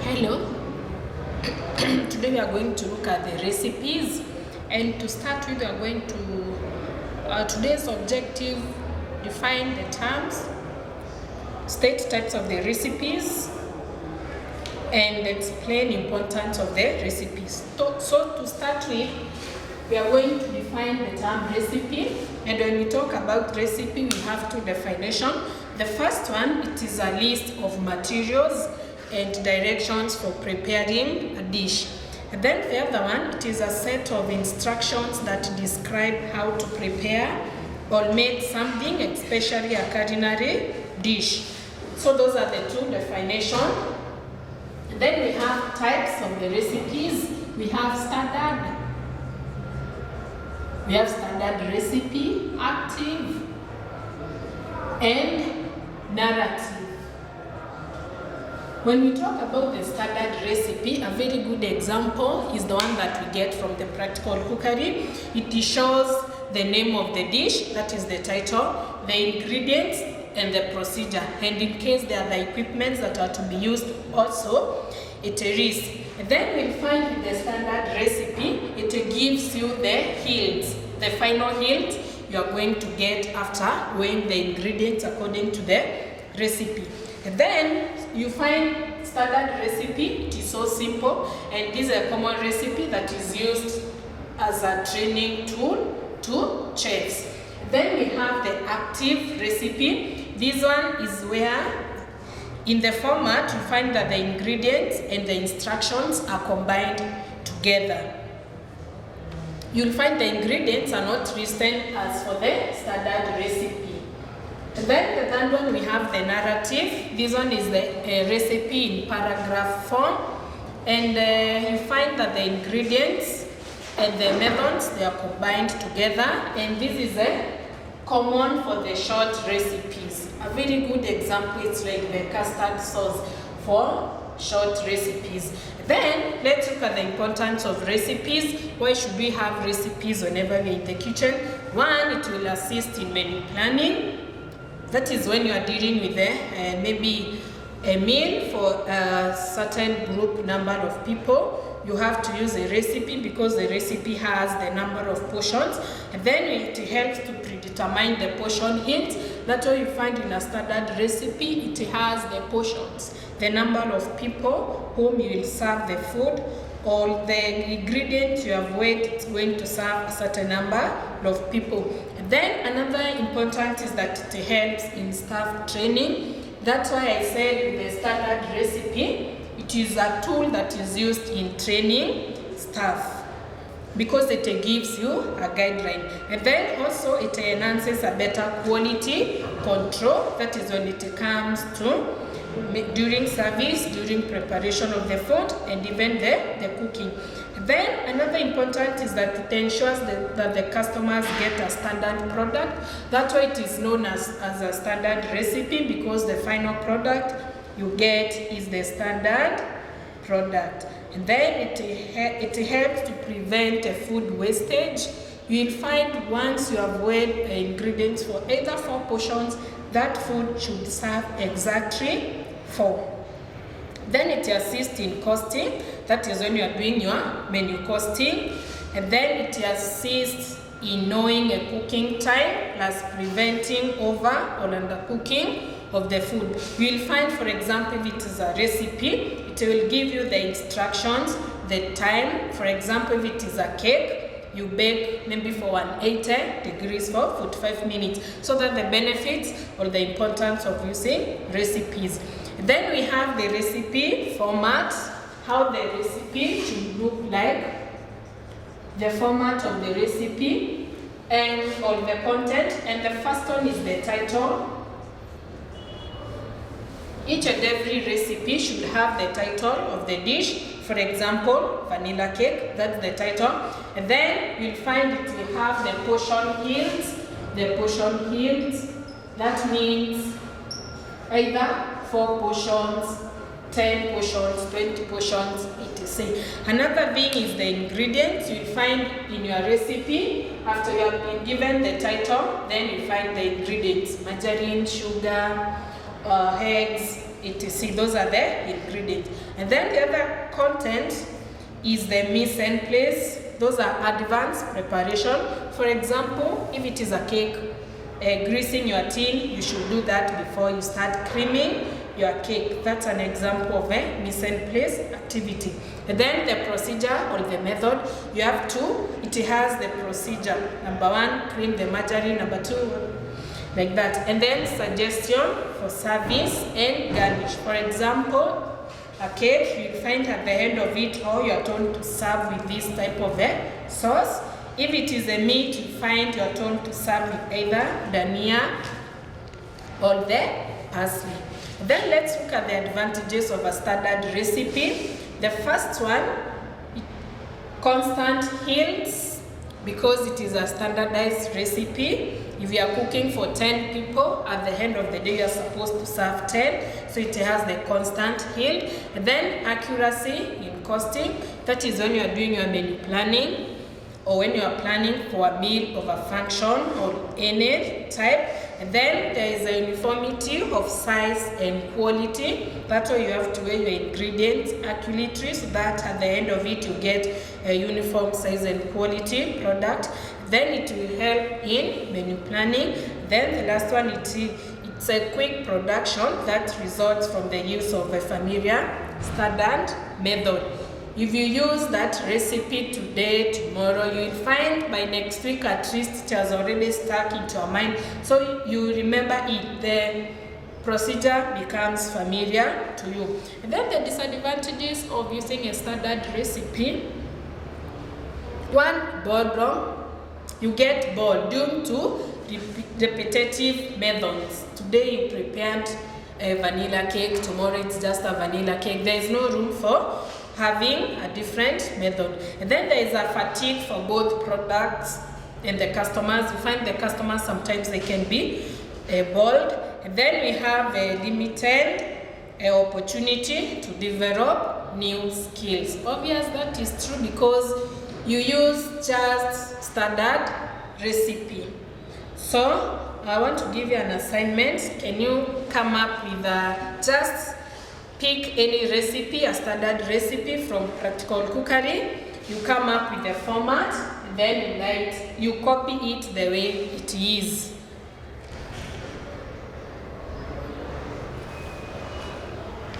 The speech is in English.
Hello, today we are going to look at the recipes, and to start with we are going to today's objective: define the terms, state types of the recipes, and explain importance of the recipes. So to start with, we are going to define the term recipe, and when we talk about recipe we have two definitions. The first one, it is a list of materials and directions for preparing a dish. And then the other one, it is a set of instructions that describe how to prepare or make something, especially a culinary dish. So those are the two definitions. And then we have types of the recipes. We have standard recipe, active, and narrative. When we talk about the standard recipe, a very good example is the one that we get from the practical cookery. It shows the name of the dish, that is the title, the ingredients, and the procedure. And in case there are the equipments that are to be used also, it is. And then we find in the standard recipe, it gives you the yields, the final yield you are going to get after weighing the ingredients according to the recipe. And then you find standard recipe. It is so simple, and this is a common recipe that is used as a training tool to chefs. Then we have the active recipe. This one is where in the format you find that the ingredients and the instructions are combined together. You'll find the ingredients are not listed as for the standard recipe. And then the third one, we have the narrative. This one is the recipe in paragraph form, and you find that the ingredients and the methods, they are combined together, and this is a common for the short recipes. A very good example is like the custard sauce for short recipes. Then let's look at the importance of recipes. Why should we have recipes whenever we're in the kitchen? One, it will assist in menu planning. That is when you are dealing with maybe a meal for a certain group number of people. You have to use a recipe because the recipe has the number of portions, and then it helps to predetermine the portion hint. That's why you find in a standard recipe, it has the portions, the number of people whom you will serve the food, or the ingredients you have weighed, it's going to serve a certain number of people. And then another important is that it helps in staff training. That's why I said with the standard recipe, it is a tool that is used in training staff because it gives you a guideline. And then also it enhances a better quality control. That is when it comes to during service, during preparation of the food, and even the cooking. Then another important is that it ensures that the customers get a standard product. That's why it is known as a standard recipe, because the final product you get is the standard product. And then it helps to prevent food wastage. You will find once you have weighed ingredients for either 4 portions, that food should serve exactly 4. Then it assists in costing. That is when you are doing your menu costing. And then it assists in knowing a cooking time, plus preventing over or undercooking of the food. You will find, for example, if it is a recipe, it will give you the instructions, the time. For example, if it is a cake, you bake maybe for 180 degrees for 45 minutes. So that the benefits or the importance of using recipes. Then we have the recipe format, how the recipe should look like, the format of the recipe, and all the content. And the first one is the title. Each and every recipe should have the title of the dish. For example, vanilla cake, that's the title. And then you'll find it will have the portion yields. The portion yields, that means either 4 portions, 10 portions, 20 portions, etc. Another thing is the ingredients. You'll find in your recipe, after you have been given the title, then you find the ingredients: margarine, sugar, eggs, etc. Those are the ingredients. And then the other content is the mise en place. Those are advanced preparation. For example, if it is a cake, greasing your tin, you should do that before you start creaming your cake. That's an example of a mise en place activity. And then the procedure or the method, you have two. It has the procedure. Number one, cream the margarine. Number two, like that. And then suggestion for service and garnish. For example, a cake, you find at the end of it how you are told to serve with this type of a sauce. If it is a meat, you find you are told to serve with either dania or the parsley. Then let's look at the advantages of a standard recipe. The first one, constant yields, because it is a standardized recipe. If you are cooking for 10 people, at the end of the day you are supposed to serve 10, so it has the constant yield. And then accuracy in costing, that is when you are doing your menu planning, or when you are planning for a meal of a function or any type. And then there is a uniformity of size and quality. That's why you have to weigh your ingredients accurately, so that at the end of it you get a uniform size and quality product. Then it will help in menu planning. Then the last one, it's a quick production that results from the use of a familiar standard method. If you use that recipe today, tomorrow, you will find by next week at least it has already stuck into your mind. So you remember it. The procedure becomes familiar to you. And then the disadvantages of using a standard recipe. One, boredom. You get bored due to repetitive methods. Today you prepared a vanilla cake, tomorrow it's just a vanilla cake. There is no room for having a different method. And then there is a fatigue for both products and the customers. You find the customers sometimes they can be bold. And then we have a limited opportunity to develop new skills. Obvious that is true because you use just standard recipe. So I want to give you an assignment. Can you come up with just pick any recipe, a standard recipe from Practical Cookery. You come up with a format, and then you copy it the way it is.